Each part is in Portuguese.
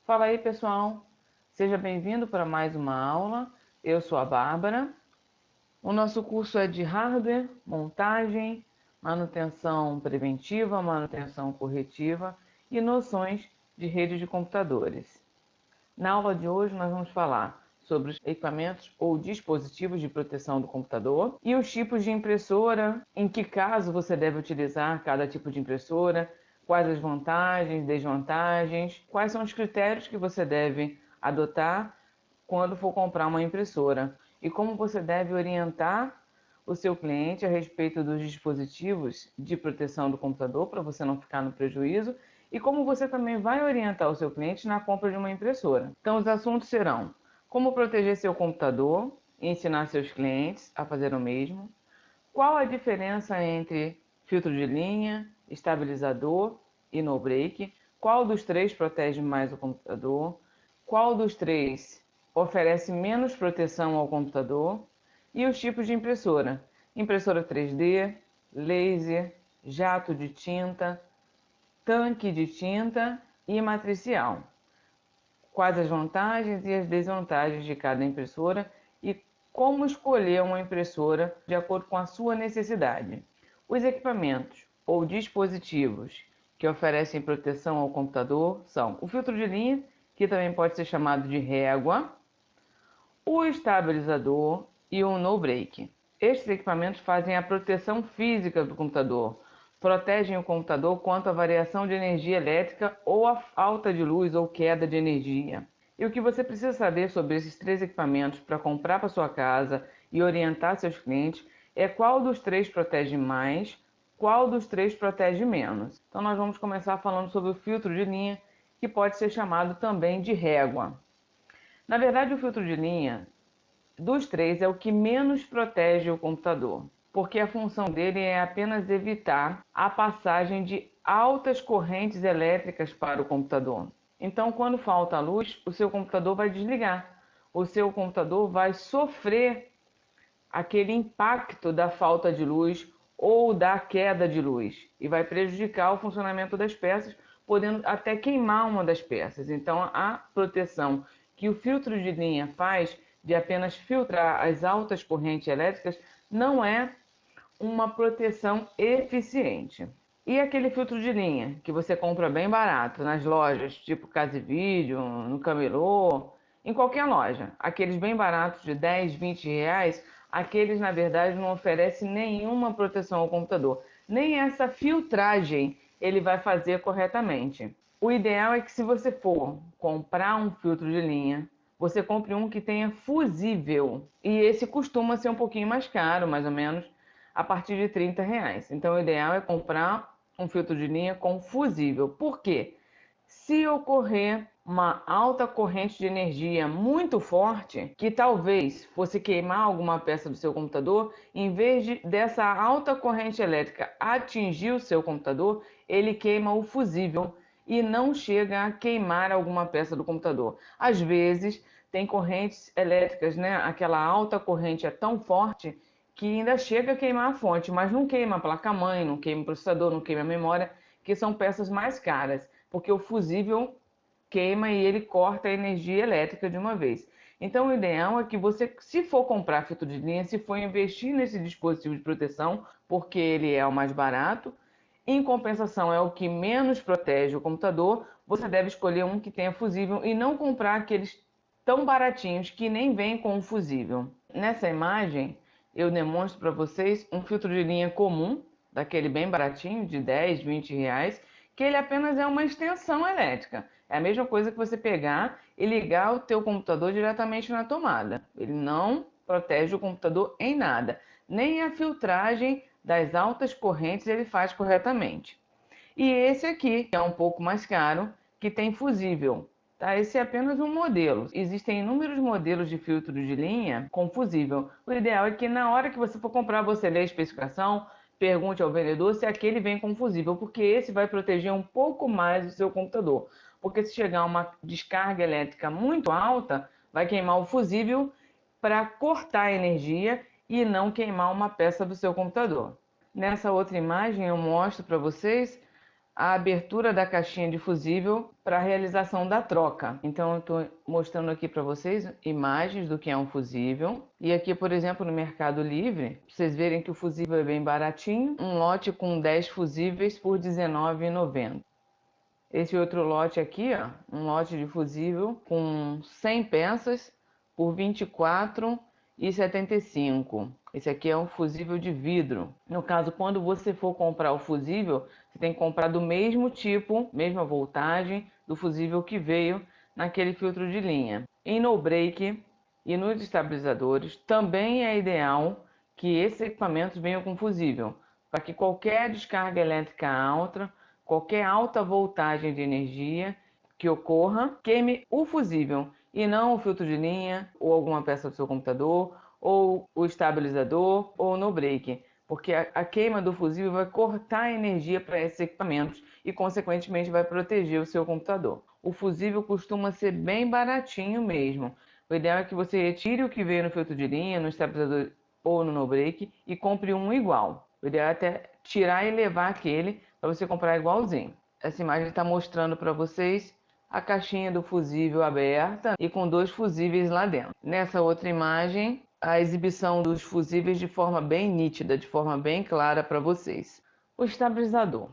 Fala aí, pessoal. Seja bem-vindo para mais uma aula. Eu sou a Bárbara. O nosso curso é de hardware, montagem, manutenção preventiva, manutenção corretiva e noções de rede de computadores. Na aula de hoje nós vamos falar sobre os equipamentos ou dispositivos de proteção do computador e os tipos de impressora, em que caso você deve utilizar cada tipo de impressora, quais as vantagens, desvantagens, quais são os critérios que você deve adotar quando for comprar uma impressora e como você deve orientar o seu cliente a respeito dos dispositivos de proteção do computador para você não ficar no prejuízo e como você também vai orientar o seu cliente na compra de uma impressora. Então, os assuntos serão como proteger seu computador e ensinar seus clientes a fazer o mesmo, qual a diferença entre filtro de linha, estabilizador e no break, qual dos três protege mais o computador, qual dos três oferece menos proteção ao computador e os tipos de impressora: impressora 3D, laser, jato de tinta, tanque de tinta e matricial. Quais as vantagens e as desvantagens de cada impressora e como escolher uma impressora de acordo com a sua necessidade. Os equipamentos ou dispositivos que oferecem proteção ao computador são o filtro de linha, que também pode ser chamado de régua, o estabilizador e o no-break. Estes equipamentos fazem a proteção física do computador, protegem o computador contra a variação de energia elétrica ou a falta de luz ou queda de energia. E o que você precisa saber sobre esses três equipamentos para comprar para sua casa e orientar seus clientes é qual dos três protege mais, qual dos três protege menos. Então nós vamos começar falando sobre o filtro de linha, que pode ser chamado também de régua. Na verdade, o filtro de linha dos três é o que menos protege o computador, porque a função dele é apenas evitar a passagem de altas correntes elétricas para o computador. Então, quando falta a luz, o seu computador vai desligar. O seu computador vai sofrer aquele impacto da falta de luz ou da queda de luz e vai prejudicar o funcionamento das peças, podendo até queimar uma das peças. Então, a proteção que o filtro de linha faz de apenas filtrar as altas correntes elétricas não é uma proteção eficiente. E aquele filtro de linha que você compra bem barato nas lojas, tipo Casa e Vídeo, no Camelô, em qualquer loja, aqueles bem baratos de 10, 20 reais, aqueles na verdade não oferecem nenhuma proteção ao computador. Nem essa filtragem ele vai fazer corretamente. O ideal é que se você for comprar um filtro de linha, você compre um que tenha fusível. E esse costuma ser um pouquinho mais caro, mais ou menos, a partir de 30 reais. Então o ideal é comprar um filtro de linha com fusível. Por quê? Se ocorrer uma alta corrente de energia muito forte, que talvez fosse queimar alguma peça do seu computador, em vez dessa alta corrente elétrica atingir o seu computador, ele queima o fusível e não chega a queimar alguma peça do computador. Às vezes, tem correntes elétricas, né? Aquela alta corrente é tão forte que ainda chega a queimar a fonte, mas não queima a placa-mãe, não queima o processador, não queima a memória, que são peças mais caras, porque o fusível queima e ele corta a energia elétrica de uma vez. Então, o ideal é que você, se for comprar filtro de linha, se for investir nesse dispositivo de proteção, porque ele é o mais barato, em compensação é o que menos protege o computador, você deve escolher um que tenha fusível e não comprar aqueles tão baratinhos que nem vêm com um fusível. Nessa imagem, eu demonstro para vocês um filtro de linha comum, daquele bem baratinho, de 10, 20 reais, que ele apenas é uma extensão elétrica. É a mesma coisa que você pegar e ligar o teu computador diretamente na tomada. Ele não protege o computador em nada. Nem a filtragem das altas correntes ele faz corretamente. E esse aqui, que é um pouco mais caro, que tem fusível. Tá? Esse é apenas um modelo. Existem inúmeros modelos de filtro de linha com fusível. O ideal é que na hora que você for comprar, você lê a especificação, pergunte ao vendedor se aquele vem com fusível, porque esse vai proteger um pouco mais o seu computador. Porque se chegar uma descarga elétrica muito alta, vai queimar o fusível para cortar a energia e não queimar uma peça do seu computador. Nessa outra imagem eu mostro para vocês a abertura da caixinha de fusível para a realização da troca. Então eu estou mostrando aqui para vocês imagens do que é um fusível. E aqui, por exemplo, no Mercado Livre, vocês verem que o fusível é bem baratinho. Um lote com 10 fusíveis por R$19,90. Esse outro lote aqui, ó, um lote de fusível com 100 peças por R$24,75. Esse aqui é um fusível de vidro. No caso, quando você for comprar o fusível, você tem que comprar do mesmo tipo, mesma voltagem do fusível que veio naquele filtro de linha. Em no break e nos estabilizadores, também é ideal que esses equipamentos venham com fusível, para que qualquer descarga elétrica alta, qualquer alta voltagem de energia que ocorra, queime o fusível e não o filtro de linha ou alguma peça do seu computador ou o estabilizador ou no break, porque a queima do fusível vai cortar a energia para esses equipamentos e consequentemente vai proteger o seu computador. O fusível costuma ser bem baratinho mesmo. O ideal é que você retire o que veio no filtro de linha, no estabilizador ou no no-break e compre um igual. O ideal é até tirar e levar aquele para você comprar igualzinho. Essa imagem está mostrando para vocês a caixinha do fusível aberta e com 2 fusíveis lá dentro. Nessa outra imagem, a exibição dos fusíveis de forma bem nítida, de forma bem clara para vocês. O estabilizador.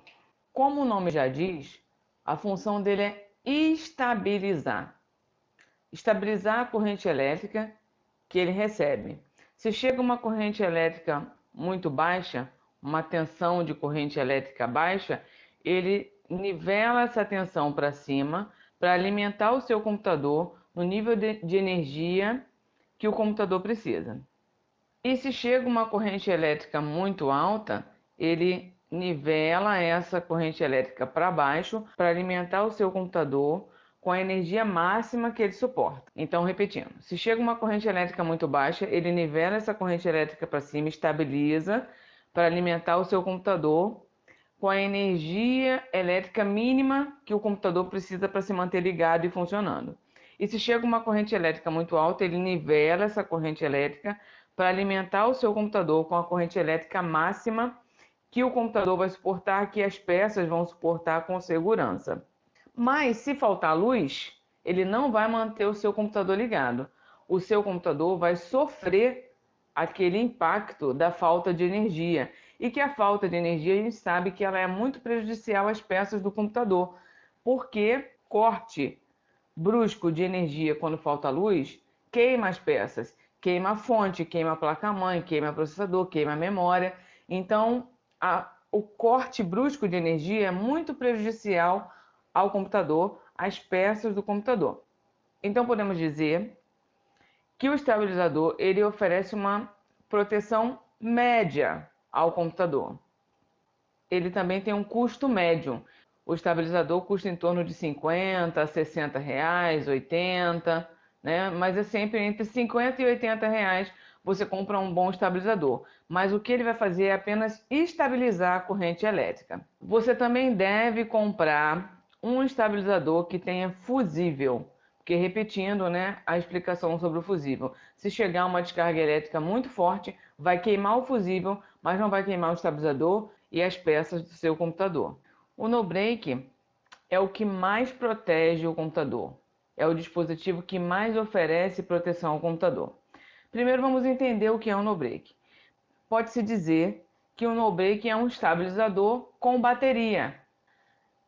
Como o nome já diz, a função dele é estabilizar. Estabilizar a corrente elétrica que ele recebe. Se chega uma corrente elétrica muito baixa, uma tensão de corrente elétrica baixa, ele nivela essa tensão para cima para alimentar o seu computador no nível de energia que o computador precisa. E se chega uma corrente elétrica muito alta, ele nivela essa corrente elétrica para baixo para alimentar o seu computador com a energia máxima que ele suporta. Então, repetindo, se chega uma corrente elétrica muito baixa, ele nivela essa corrente elétrica para cima, estabiliza para alimentar o seu computador com a energia elétrica mínima que o computador precisa para se manter ligado e funcionando. E se chega uma corrente elétrica muito alta, ele nivela essa corrente elétrica para alimentar o seu computador com a corrente elétrica máxima que o computador vai suportar, que as peças vão suportar com segurança. Mas se faltar luz, ele não vai manter o seu computador ligado. O seu computador vai sofrer aquele impacto da falta de energia. E que a falta de energia, a gente sabe que ela é muito prejudicial às peças do computador, porque corte brusco de energia quando falta luz queima as peças, queima a fonte, queima a placa-mãe, queima o processador, queima a memória. Então, o corte brusco de energia é muito prejudicial ao computador, às peças do computador. Então, podemos dizer que o estabilizador ele oferece uma proteção média ao computador. Ele também tem um custo médio. O estabilizador custa em torno de 50 a 60 reais, 80, né? Mas é sempre entre 50 e 80 reais você compra um bom estabilizador. Mas o que ele vai fazer é apenas estabilizar a corrente elétrica. Você também deve comprar um estabilizador que tenha fusível. Porque repetindo, né, a explicação sobre o fusível. Se chegar uma descarga elétrica muito forte, vai queimar o fusível, mas não vai queimar o estabilizador e as peças do seu computador. O no-break é o que mais protege o computador. É o dispositivo que mais oferece proteção ao computador. Primeiro vamos entender o que é um no-break. Pode-se dizer que o no-break é um estabilizador com bateria.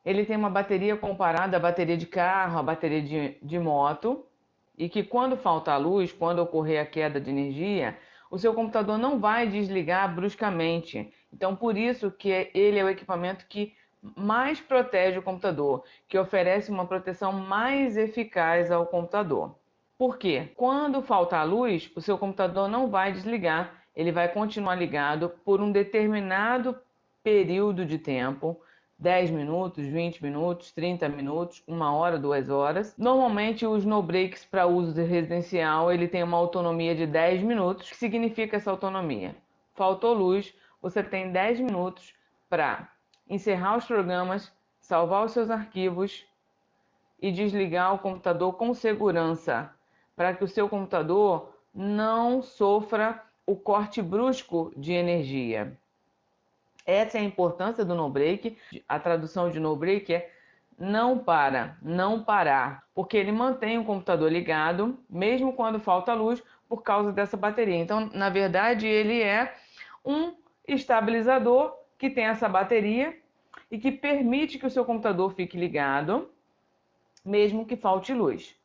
Ele tem uma bateria comparada à bateria de carro, à bateria de moto, e que quando falta a luz, quando ocorrer a queda de energia, o seu computador não vai desligar bruscamente. Então, por isso que ele é o equipamento que mais protege o computador, que oferece uma proteção mais eficaz ao computador. Por quê? Quando falta a luz, o seu computador não vai desligar, ele vai continuar ligado por um determinado período de tempo, 10 minutos, 20 minutos, 30 minutos, 1 hora, 2 horas. Normalmente os no-breaks para uso residencial, ele tem uma autonomia de 10 minutos. O que significa essa autonomia? Faltou luz, você tem 10 minutos para encerrar os programas, salvar os seus arquivos e desligar o computador com segurança, para que o seu computador não sofra o corte brusco de energia. Essa é a importância do no break. A tradução de no break é não para, não parar, porque ele mantém o computador ligado, mesmo quando falta luz, por causa dessa bateria. Então, na verdade, ele é um estabilizador que tem essa bateria e que permite que o seu computador fique ligado, mesmo que falte luz.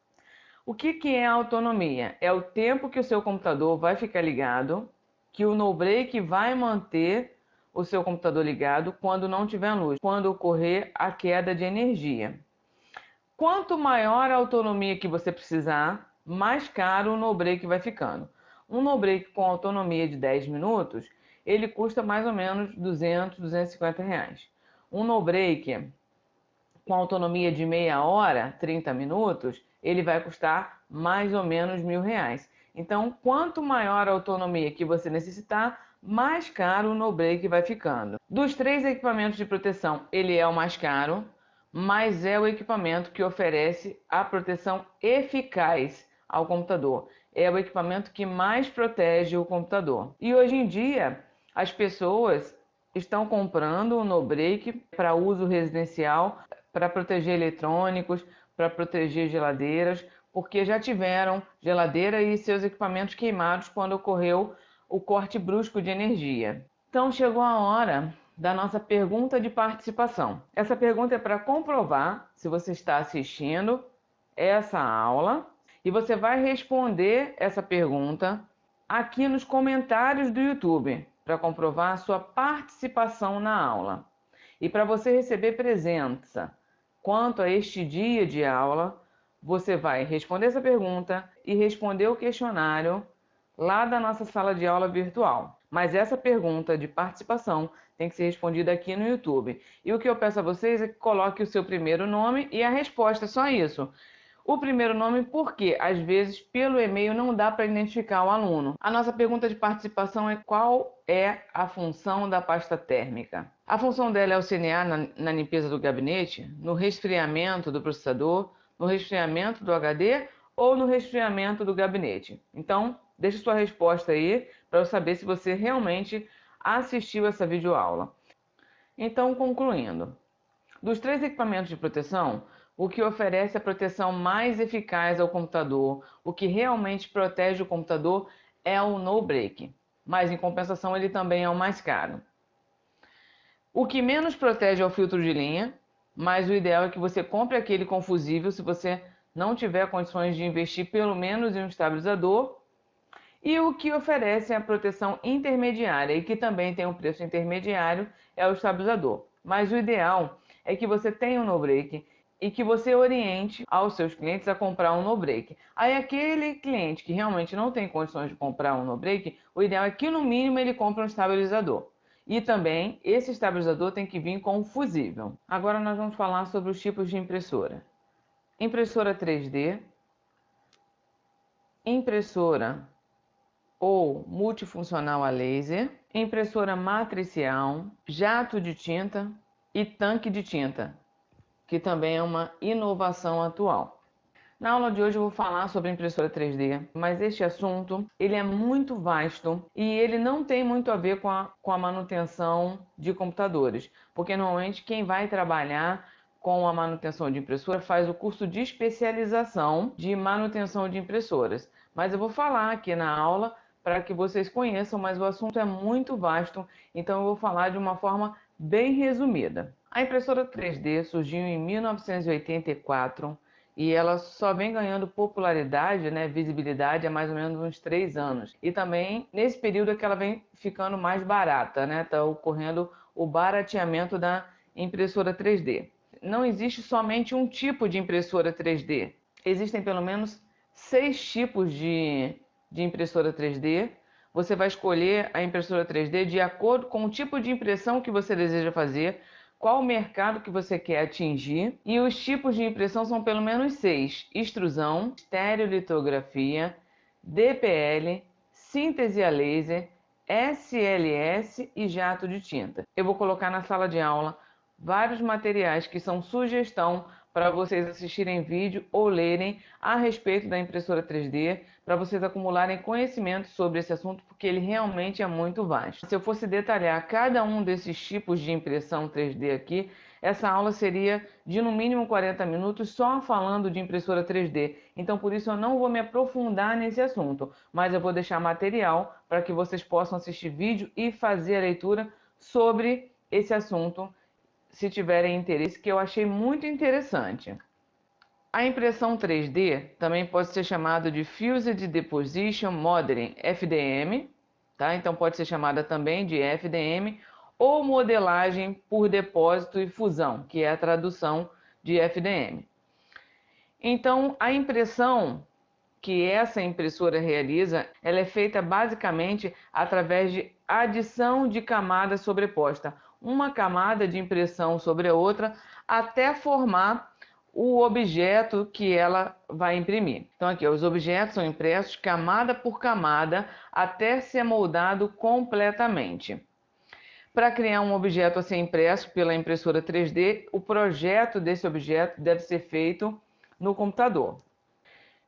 O que é a autonomia? É o tempo que o seu computador vai ficar ligado, que o no break vai manter o seu computador ligado quando não tiver luz, quando ocorrer a queda de energia. Quanto maior a autonomia que você precisar, mais caro o no break vai ficando. Um no break com autonomia de 10 minutos, ele custa mais ou menos 200, 250 reais. Um no break com autonomia de meia hora, 30 minutos, ele vai custar mais ou menos R$ 1.000. Então, quanto maior a autonomia que você necessitar, mais caro o no break vai ficando. Dos 3 equipamentos de proteção, ele é o mais caro, mas é o equipamento que oferece a proteção eficaz ao computador. É o equipamento que mais protege o computador. E hoje em dia, as pessoas estão comprando o no break para uso residencial, para proteger eletrônicos, para proteger geladeiras, porque já tiveram geladeira e seus equipamentos queimados quando ocorreu o corte brusco de energia. Então chegou a hora da nossa pergunta de participação. Essa pergunta é para comprovar se você está assistindo essa aula e você vai responder essa pergunta aqui nos comentários do YouTube para comprovar a sua participação na aula. E para você receber presença quanto a este dia de aula, você vai responder essa pergunta e responder o questionário lá da nossa sala de aula virtual. Mas essa pergunta de participação tem que ser respondida aqui no YouTube. E o que eu peço a vocês é que coloque o seu primeiro nome e a resposta, só isso. O primeiro nome porque, às vezes, pelo e-mail não dá para identificar o aluno. A nossa pergunta de participação é: qual é a função da pasta térmica? A função dela é auxiliar na limpeza do gabinete, no resfriamento do processador, no resfriamento do HD ou no resfriamento do gabinete. Então, deixe sua resposta aí para eu saber se você realmente assistiu essa videoaula. Então, concluindo, dos 3 equipamentos de proteção, o que oferece a proteção mais eficaz ao computador, o que realmente protege o computador é o no break, mas em compensação ele também é o mais caro. O que menos protege é o filtro de linha, mas o ideal é que você compre aquele com fusível se você não tiver condições de investir pelo menos em um estabilizador. E o que oferece a proteção intermediária e que também tem um preço intermediário é o estabilizador. Mas o ideal é que você tenha um no break e que você oriente aos seus clientes a comprar um no break. Aí aquele cliente que realmente não tem condições de comprar um no break, o ideal é que no mínimo ele compre um estabilizador. E também esse estabilizador tem que vir com um fusível. Agora nós vamos falar sobre os tipos de impressora. Impressora 3D, impressora ou multifuncional a laser, impressora matricial, jato de tinta e tanque de tinta, que também é uma inovação atual. Na aula de hoje eu vou falar sobre impressora 3D, mas este assunto ele é muito vasto e ele não tem muito a ver com a manutenção de computadores, porque normalmente quem vai trabalhar com a manutenção de impressora faz o curso de especialização de manutenção de impressoras. Mas eu vou falar aqui na aula para que vocês conheçam, mas o assunto é muito vasto, então eu vou falar de uma forma bem resumida. A impressora 3D surgiu em 1984 e ela só vem ganhando popularidade, né, visibilidade há mais ou menos uns 3 anos. E também nesse período é que ela vem ficando mais barata, né? Tá ocorrendo o barateamento da impressora 3D. Não existe somente um tipo de impressora 3D. Existem pelo menos 6 tipos de impressora 3D. Você vai escolher a impressora 3D de acordo com o tipo de impressão que você deseja fazer, qual o mercado que você quer atingir, e os tipos de impressão são pelo menos 6: extrusão, estereolitografia, DPL, síntese a laser, SLS e jato de tinta. Eu vou colocar na sala de aula vários materiais que são sugestão para vocês assistirem vídeo ou lerem a respeito da impressora 3D, para vocês acumularem conhecimento sobre esse assunto, porque ele realmente é muito vasto. Se eu fosse detalhar cada um desses tipos de impressão 3D aqui, essa aula seria de no mínimo 40 minutos só falando de impressora 3D. Então, por isso eu não vou me aprofundar nesse assunto, mas eu vou deixar material para que vocês possam assistir vídeo e fazer a leitura sobre esse assunto, se tiverem interesse, que eu achei muito interessante. A impressão 3D também pode ser chamada de Fused Deposition Modeling, FDM, tá? Então pode ser chamada também de FDM, ou modelagem por depósito e fusão, que é a tradução de FDM. Então, a impressão que essa impressora realiza, ela é feita basicamente através de adição de camadas sobreposta, uma camada de impressão sobre a outra, até formar o objeto que ela vai imprimir. Então aqui, os objetos são impressos camada por camada até ser moldado completamente. Para criar um objeto a ser impresso pela impressora 3D, o projeto desse objeto deve ser feito no computador.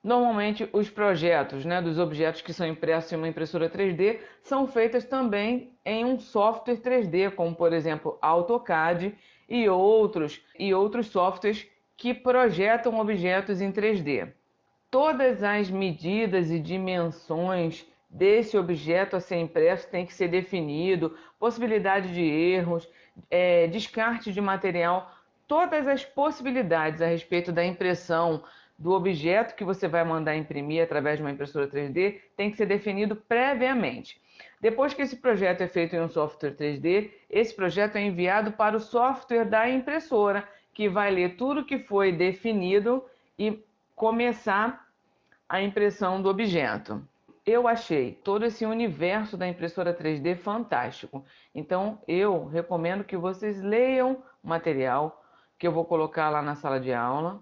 Normalmente, os projetos, dos objetos que são impressos em uma impressora 3D são feitos também em um software 3D, como por exemplo AutoCAD e outros softwares que projetam objetos em 3D. Todas as medidas e dimensões desse objeto a ser impresso tem que ser definido, possibilidade de erros, descarte de material, todas as possibilidades a respeito da impressão do objeto que você vai mandar imprimir através de uma impressora 3D tem que ser definido previamente. Depois que esse projeto é feito em um software 3D, esse projeto é enviado para o software da impressora, que vai ler tudo que foi definido e começar a impressão do objeto. Eu achei todo esse universo da impressora 3D fantástico. Então eu recomendo que vocês leiam o material que eu vou colocar lá na sala de aula,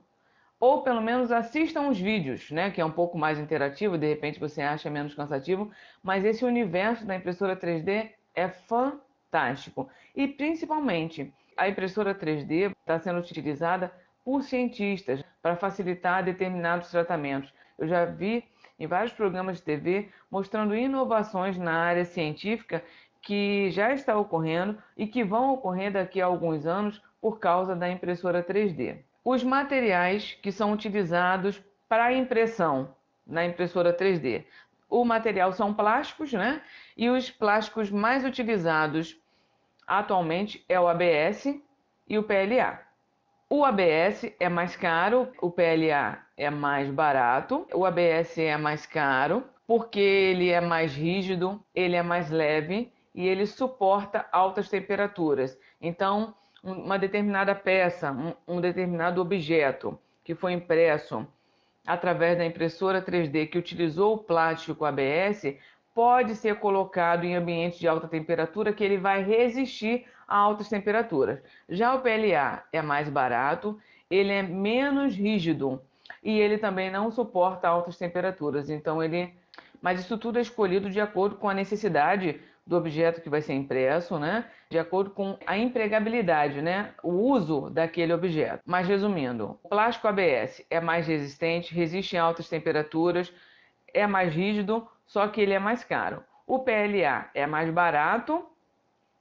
ou pelo menos assistam os vídeos, que é um pouco mais interativo, de repente você acha menos cansativo, mas esse universo da impressora 3D é fantástico. E principalmente, a impressora 3D está sendo utilizada por cientistas para facilitar determinados tratamentos. Eu já vi em vários programas de TV mostrando inovações na área científica que já está ocorrendo e que vão ocorrer daqui a alguns anos por causa da impressora 3D. Os materiais que são utilizados para impressão na impressora 3D. O material são plásticos, E os plásticos mais utilizados atualmente é o ABS e o PLA. O ABS é mais caro, o PLA é mais barato. O ABS é mais caro porque ele é mais rígido, ele é mais leve e ele suporta altas temperaturas. Então, uma determinada peça, um determinado objeto que foi impresso através da impressora 3D que utilizou o plástico ABS, pode ser colocado em ambiente de alta temperatura que ele vai resistir a altas temperaturas. Já o PLA é mais barato, ele é menos rígido e ele também não suporta altas temperaturas. Mas isso tudo é escolhido de acordo com a necessidade do objeto que vai ser impresso, De acordo com a empregabilidade, O uso daquele objeto. Mas resumindo, o plástico ABS é mais resistente, resiste a altas temperaturas, é mais rígido, só que ele é mais caro. O PLA é mais barato,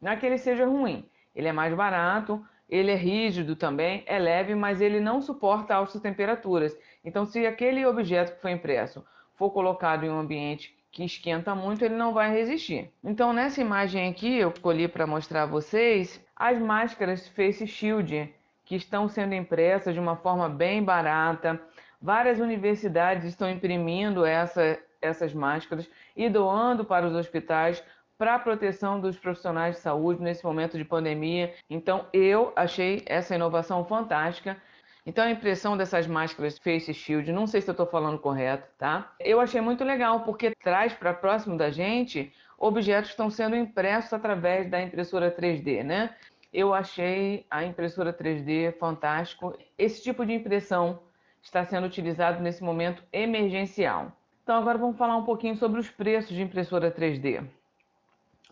não é que ele seja ruim, ele é mais barato, ele é rígido também, é leve, mas ele não suporta altas temperaturas. Então, se aquele objeto que foi impresso for colocado em um ambiente que esquenta muito, ele não vai resistir. Então, nessa imagem aqui, eu escolhi para mostrar a vocês as máscaras Face Shield, que estão sendo impressas de uma forma bem barata. Várias universidades estão imprimindo essas máscaras e doando para os hospitais para a proteção dos profissionais de saúde nesse momento de pandemia. Então, eu achei essa inovação fantástica. Então, a impressão dessas máscaras Face Shield, não sei se eu estou falando correto, tá? Eu achei muito legal, porque traz para próximo da gente objetos que estão sendo impressos através da impressora 3D, Eu achei a impressora 3D fantástico. Esse tipo de impressão está sendo utilizado nesse momento emergencial. Então, agora vamos falar um pouquinho sobre os preços de impressora 3D.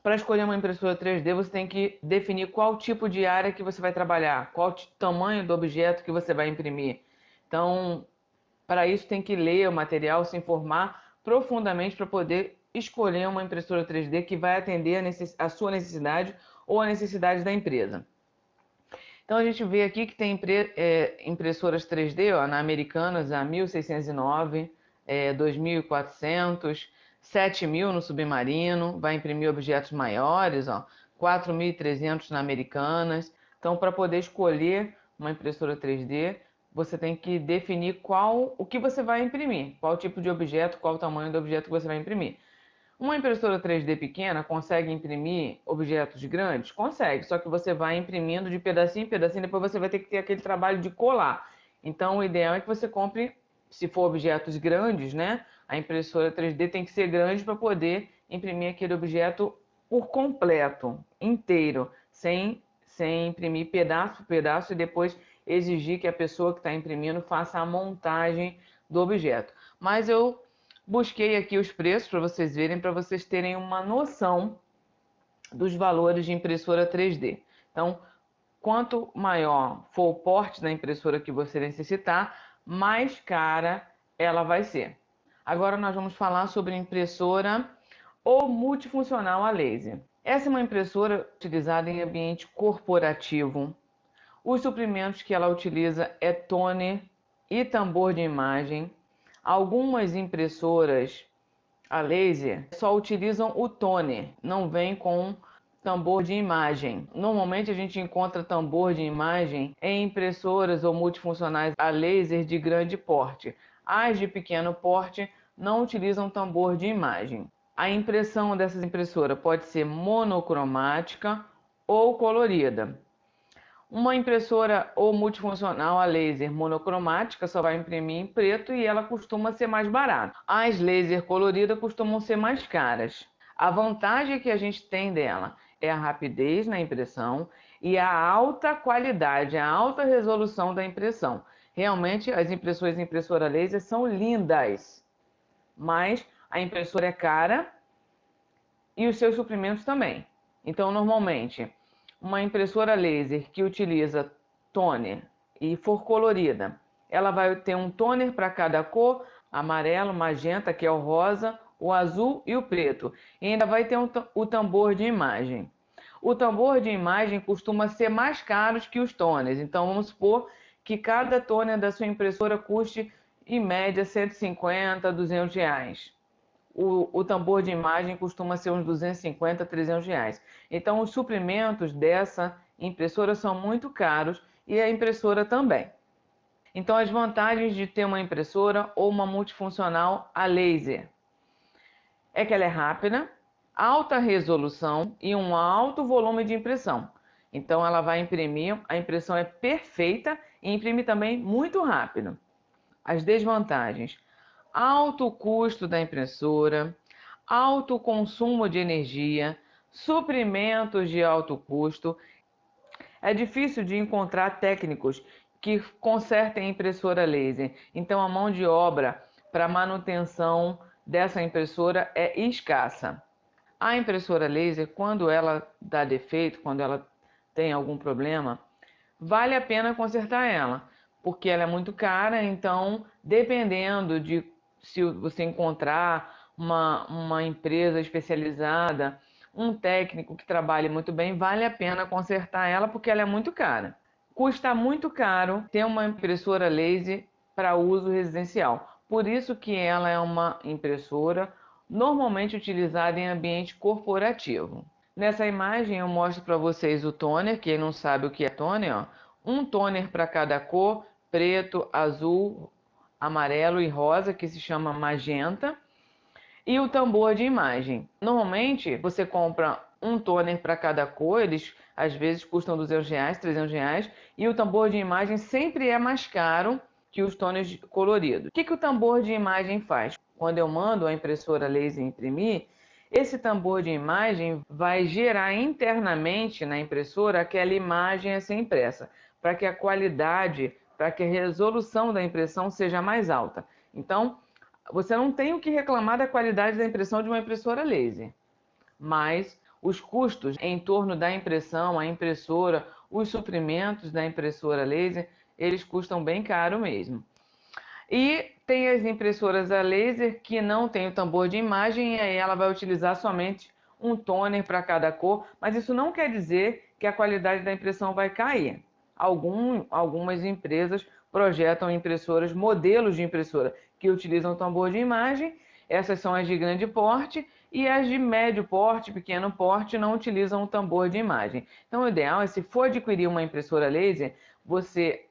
Para escolher uma impressora 3D, você tem que definir qual tipo de área que você vai trabalhar, qual tamanho do objeto que você vai imprimir. Então, para isso tem que ler o material, se informar profundamente para poder escolher uma impressora 3D que vai atender a sua necessidade ou a necessidade da empresa. Então a gente vê aqui que tem impressoras 3D, ó, na Americanas a 1.609, 2.400, 7.000 no Submarino, vai imprimir objetos maiores, ó, 4.300 na Americanas. Então, para poder escolher uma impressora 3D, você tem que definir o que você vai imprimir, qual tipo de objeto, qual o tamanho do objeto que você vai imprimir. Uma impressora 3D pequena consegue imprimir objetos grandes? Consegue, só que você vai imprimindo de pedacinho em pedacinho, depois você vai ter que ter aquele trabalho de colar. Então, o ideal é que você compre, se for objetos grandes, né? A impressora 3D tem que ser grande para poder imprimir aquele objeto por completo, inteiro, sem imprimir pedaço por pedaço e depois exigir que a pessoa que está imprimindo faça a montagem do objeto. Mas eu busquei aqui os preços para vocês verem, para vocês terem uma noção dos valores de impressora 3D. Então, quanto maior for o porte da impressora que você necessitar, mais cara ela vai ser. Agora nós vamos falar sobre impressora ou multifuncional a laser. Essa é uma impressora utilizada em ambiente corporativo. Os suprimentos que ela utiliza é toner e tambor de imagem. Algumas impressoras a laser só utilizam o toner, não vem com tambor de imagem. Normalmente a gente encontra tambor de imagem em impressoras ou multifuncionais a laser de grande porte. As de pequeno porte não utilizam tambor de imagem. A impressão dessas impressoras pode ser monocromática ou colorida. Uma impressora ou multifuncional a laser monocromática só vai imprimir em preto e ela costuma ser mais barata. As laser coloridas costumam ser mais caras. A vantagem que a gente tem dela é a rapidez na impressão e a alta qualidade, a alta resolução da impressão. Realmente as impressões em impressora laser são lindas, mas a impressora é cara e os seus suprimentos também. Então, normalmente, uma impressora laser que utiliza toner e for colorida, ela vai ter um toner para cada cor, amarelo, magenta, que é o rosa, o azul e o preto. E ainda vai ter o tambor de imagem. O tambor de imagem costuma ser mais caro que os toners. Então, vamos supor que cada toner da sua impressora custe, em média, 150, 200 reais. O tambor de imagem costuma ser uns 250, 300 reais. Então, os suprimentos dessa impressora são muito caros e a impressora também. Então, as vantagens de ter uma impressora ou uma multifuncional a laser é que ela é rápida, alta resolução e um alto volume de impressão. Então, ela vai imprimir, a impressão é perfeita e imprime também muito rápido. As desvantagens: alto custo da impressora, alto consumo de energia, suprimentos de alto custo. É difícil de encontrar técnicos que consertem a impressora laser, então a mão de obra para manutenção dessa impressora é escassa. A impressora laser, quando ela dá defeito, quando ela tem algum problema, vale a pena consertar ela, porque ela é muito cara, então dependendo de se você encontrar uma empresa especializada, um técnico que trabalhe muito bem, vale a pena consertar ela porque ela é muito cara. Custa muito caro ter uma impressora laser para uso residencial. Por isso que ela é uma impressora normalmente utilizada em ambiente corporativo. Nessa imagem eu mostro para vocês o toner. Quem não sabe o que é toner, ó, um toner para cada cor: preto, azul, amarelo e rosa, que se chama magenta, e o tambor de imagem. Normalmente você compra um toner para cada cor, eles às vezes custam 200 reais, 300 reais, e o tambor de imagem sempre é mais caro que os toners coloridos. O que o tambor de imagem faz? Quando eu mando a impressora laser imprimir, esse tambor de imagem vai gerar internamente na impressora aquela imagem a ser impressa, para que a qualidade, para que a resolução da impressão seja mais alta. Então, você não tem o que reclamar da qualidade da impressão de uma impressora laser, mas os custos em torno da impressão, a impressora, os suprimentos da impressora laser, eles custam bem caro mesmo. E tem as impressoras a laser que não tem o tambor de imagem e aí ela vai utilizar somente um toner para cada cor, mas isso não quer dizer que a qualidade da impressão vai cair. Algumas empresas projetam impressoras, modelos de impressora que utilizam tambor de imagem, essas são as de grande porte, e as de médio porte, pequeno porte, não utilizam o tambor de imagem. Então o ideal é, se for adquirir uma impressora laser, você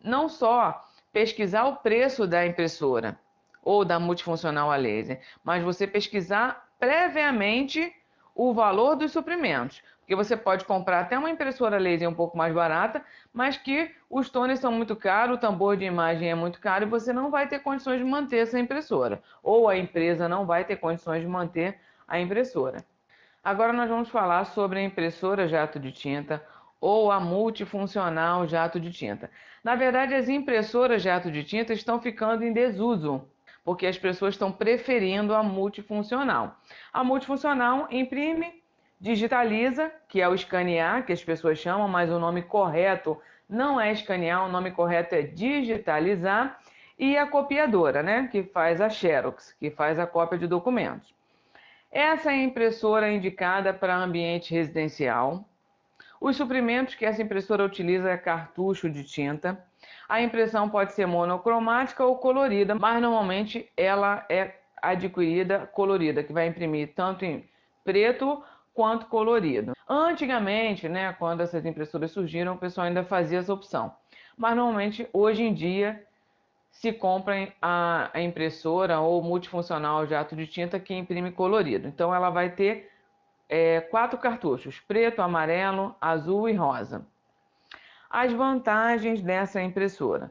não só pesquisar o preço da impressora ou da multifuncional a laser, mas você pesquisar previamente o valor dos suprimentos. Porque você pode comprar até uma impressora laser um pouco mais barata, mas que os toners são muito caros, o tambor de imagem é muito caro e você não vai ter condições de manter essa impressora. Ou a empresa não vai ter condições de manter a impressora. Agora nós vamos falar sobre a impressora jato de tinta ou a multifuncional jato de tinta. Na verdade, as impressoras jato de tinta estão ficando em desuso, porque as pessoas estão preferindo a multifuncional. A multifuncional imprime, digitaliza, que é o escanear, que as pessoas chamam, mas o nome correto não é escanear, o nome correto é digitalizar, e a copiadora, né, que faz a Xerox, que faz a cópia de documentos. Essa é a impressora indicada para ambiente residencial. Os suprimentos que essa impressora utiliza é cartucho de tinta. A impressão pode ser monocromática ou colorida, mas normalmente ela é adquirida colorida, que vai imprimir tanto em preto quanto colorido. Antigamente, né, quando essas impressoras surgiram, o pessoal ainda fazia essa opção. Mas normalmente, hoje em dia, se compra a impressora ou multifuncional jato de tinta que imprime colorido. Então ela vai ter 4 cartuchos, preto, amarelo, azul e rosa. As vantagens dessa impressora: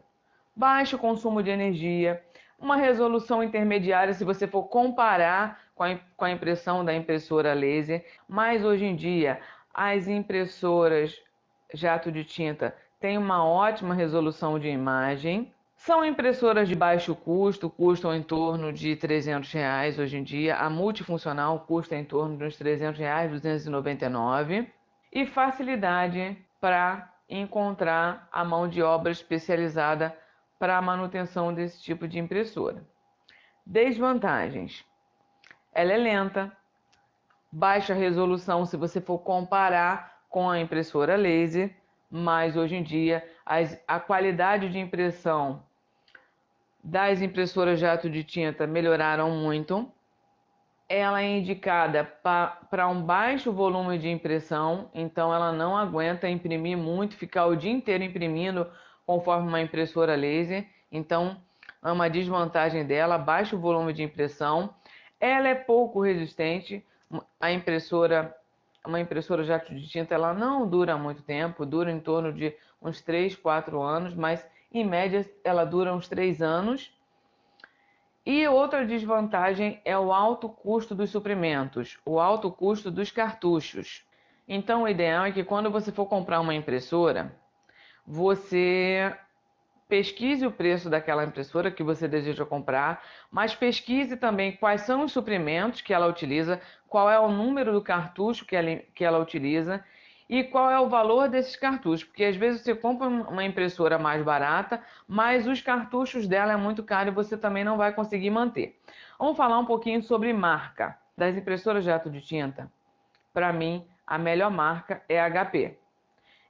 baixo consumo de energia, uma resolução intermediária se você for comparar com a impressão da impressora laser, mas hoje em dia as impressoras jato de tinta têm uma ótima resolução de imagem. São impressoras de baixo custo, custam em torno de R$ 300 hoje em dia. A multifuncional custa em torno de uns R$ 300, 299. E facilidade para encontrar a mão de obra especializada para a manutenção desse tipo de impressora. Desvantagens: ela é lenta, baixa resolução se você for comparar com a impressora laser, mas hoje em dia a qualidade de impressão das impressoras jato de tinta melhoraram muito. Ela é indicada para um baixo volume de impressão, então ela não aguenta imprimir muito, ficar o dia inteiro imprimindo conforme uma impressora laser. Então é uma desvantagem dela, baixo volume de impressão. Ela é pouco resistente. Uma impressora jato de tinta, ela não dura muito tempo, dura em torno de uns 3, 4 anos, mas em média ela dura uns 3 anos. E outra desvantagem é o alto custo dos suprimentos, o alto custo dos cartuchos. Então o ideal é que quando você for comprar uma impressora, você pesquise o preço daquela impressora que você deseja comprar, mas pesquise também quais são os suprimentos que ela utiliza, qual é o número do cartucho que ela utiliza e qual é o valor desses cartuchos, porque às vezes você compra uma impressora mais barata, mas os cartuchos dela é muito caro e você também não vai conseguir manter. Vamos falar um pouquinho sobre marca das impressoras jato de tinta. Para mim, a melhor marca é a HP.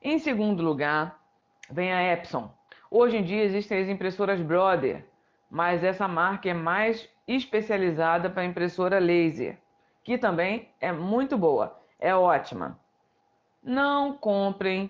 Em segundo lugar, vem a Epson. Hoje em dia existem as impressoras Brother, mas essa marca é mais especializada para impressora laser, que também é muito boa, é ótima. Não comprem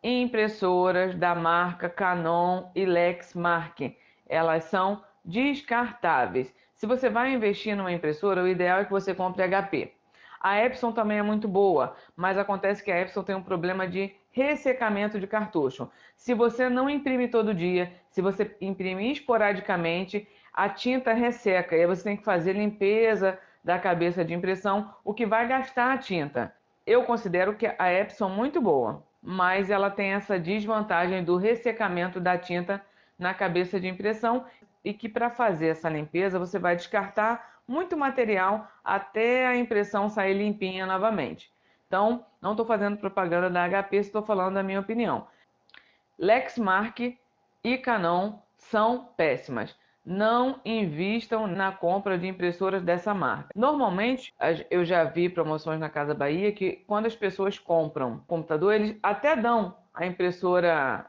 impressoras da marca Canon e Lexmark. Elas são descartáveis. Se você vai investir numa impressora, o ideal é que você compre HP. A Epson também é muito boa, mas acontece que a Epson tem um problema de ressecamento de cartucho. Se você não imprime todo dia, se você imprimir esporadicamente, a tinta resseca e aí você tem que fazer limpeza da cabeça de impressão, o que vai gastar a tinta. Eu considero que a Epson é muito boa, mas ela tem essa desvantagem do ressecamento da tinta na cabeça de impressão e que para fazer essa limpeza você vai descartar muito material até a impressão sair limpinha novamente. Então, não estou fazendo propaganda da HP, estou falando da minha opinião. Lexmark e Canon são péssimas. Não invistam na compra de impressoras dessa marca. Normalmente, eu já vi promoções na Casa Bahia que quando as pessoas compram computador, eles até dão a impressora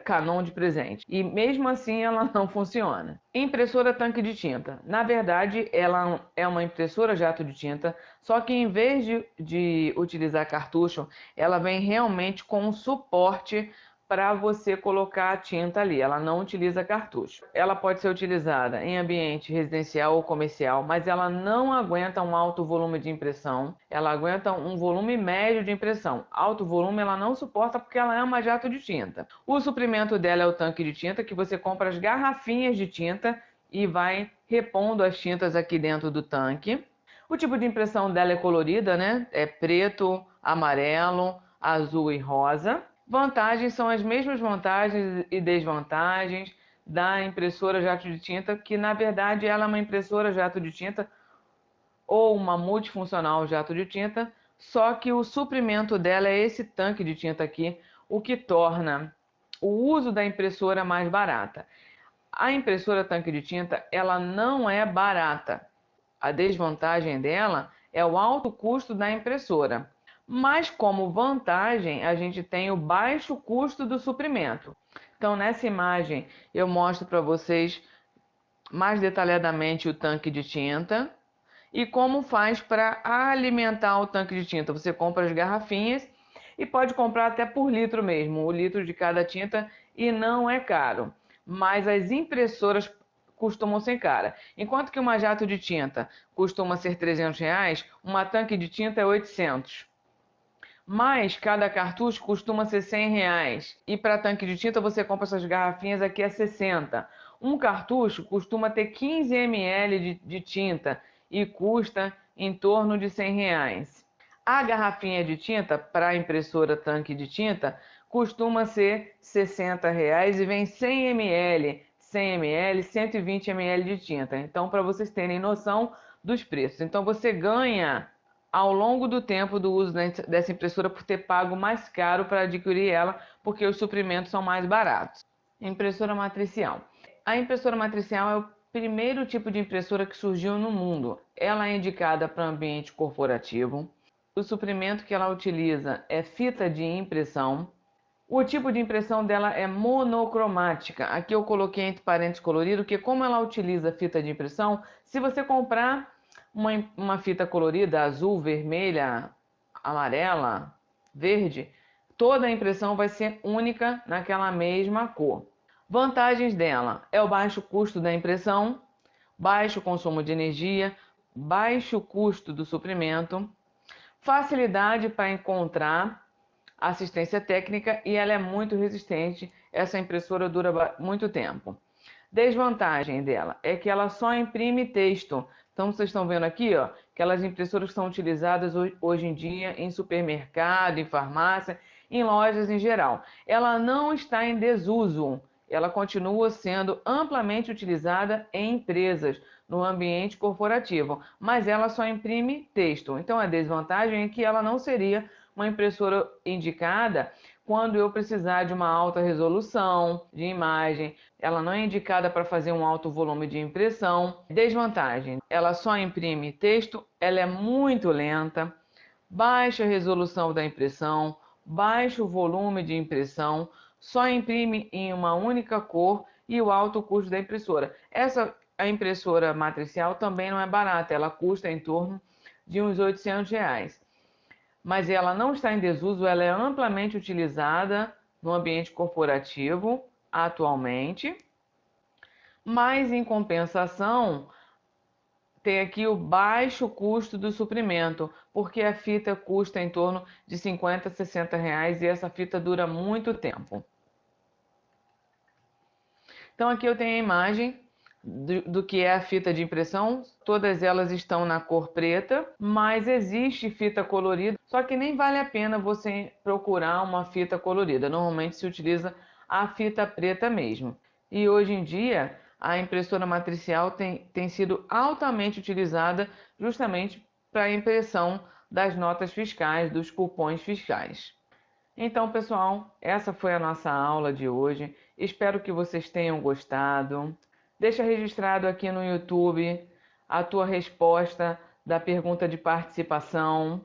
Canon de presente. E mesmo assim ela não funciona. Impressora tanque de tinta. Na verdade, ela é uma impressora jato de tinta, só que em vez de utilizar cartucho, ela vem realmente com um suporte para você colocar a tinta ali. Ela não utiliza cartucho. Ela pode ser utilizada em ambiente residencial ou comercial, mas ela não aguenta um alto volume de impressão. Ela aguenta um volume médio de impressão. Alto volume ela não suporta porque ela é uma jato de tinta. O suprimento dela é o tanque de tinta, que você compra as garrafinhas de tinta e vai repondo as tintas aqui dentro do tanque. O tipo de impressão dela é colorida, né? É preto, amarelo, azul e rosa. Vantagens são as mesmas vantagens e desvantagens da impressora jato de tinta, que na verdade ela é uma impressora jato de tinta ou uma multifuncional jato de tinta, só que o suprimento dela é esse tanque de tinta aqui, o que torna o uso da impressora mais barata. A impressora tanque de tinta, ela não é barata. A desvantagem dela é o alto custo da impressora. Mas como vantagem, a gente tem o baixo custo do suprimento. Então, nessa imagem, eu mostro para vocês mais detalhadamente o tanque de tinta e como faz para alimentar o tanque de tinta. Você compra as garrafinhas e pode comprar até por litro mesmo, o litro de cada tinta, e não é caro. Mas as impressoras costumam ser caras. Enquanto que uma jato de tinta costuma ser R$ 300, uma tanque de tinta é 800. Mas cada cartucho costuma ser R$ 100. E para tanque de tinta você compra essas garrafinhas aqui a 60. Um cartucho costuma ter 15 ml de tinta e custa em torno de R$ 100. A garrafinha de tinta para a impressora tanque de tinta costuma ser R$ 60 e vem 100 ml, 100 ml, 120 ml de tinta. Então, para vocês terem noção dos preços. Então, você ganha ao longo do tempo do uso dessa impressora por ter pago mais caro para adquirir ela, porque os suprimentos são mais baratos. Impressora matricial. A impressora matricial é o primeiro tipo de impressora que surgiu no mundo. Ela é indicada para ambiente corporativo. O suprimento que ela utiliza é fita de impressão. O tipo de impressão dela é monocromática. Aqui eu coloquei entre parênteses colorido, porque como ela utiliza fita de impressão, se você comprar uma fita colorida, azul, vermelha, amarela, verde, toda a impressão vai ser única naquela mesma cor. Vantagens dela é o baixo custo da impressão, baixo consumo de energia, baixo custo do suprimento, facilidade para encontrar assistência técnica e ela é muito resistente. Essa impressora dura muito tempo. Desvantagem dela é que ela só imprime texto. Então vocês estão vendo aqui, ó, aquelas impressoras que são utilizadas hoje em dia em supermercado, em farmácia, em lojas em geral. Ela não está em desuso. Ela continua sendo amplamente utilizada em empresas, no ambiente corporativo, mas ela só imprime texto. Então a desvantagem é que ela não seria uma impressora indicada quando eu precisar de uma alta resolução de imagem. Ela não é indicada para fazer um alto volume de impressão. Desvantagem: ela só imprime texto, ela é muito lenta, baixa resolução da impressão, baixo volume de impressão, só imprime em uma única cor e o alto custo da impressora. A impressora matricial também não é barata, ela custa em torno de uns R$ 800. Mas ela não está em desuso, ela é amplamente utilizada no ambiente corporativo atualmente, mas em compensação tem aqui o baixo custo do suprimento, porque a fita custa em torno de R$ 50, R$ 60 e essa fita dura muito tempo. Então aqui eu tenho a imagem do que é a fita de impressão. Todas elas estão na cor preta, mas existe fita colorida, só que nem vale a pena você procurar uma fita colorida. Normalmente se utiliza a fita preta mesmo. E hoje em dia a impressora matricial tem sido altamente utilizada justamente para a impressão das notas fiscais, dos cupons fiscais. Então, pessoal, essa foi a nossa aula de hoje. Espero que vocês tenham gostado. Deixa registrado aqui no YouTube a tua resposta da pergunta de participação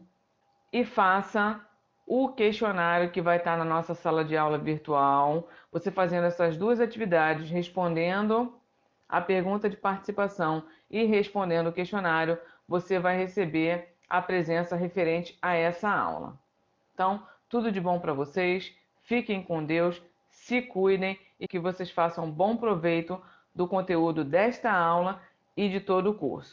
e faça o questionário que vai estar na nossa sala de aula virtual. Você fazendo essas duas atividades, respondendo a pergunta de participação e respondendo o questionário, você vai receber a presença referente a essa aula. Então, tudo de bom para vocês, fiquem com Deus, se cuidem e que vocês façam bom proveito do conteúdo desta aula e de todo o curso.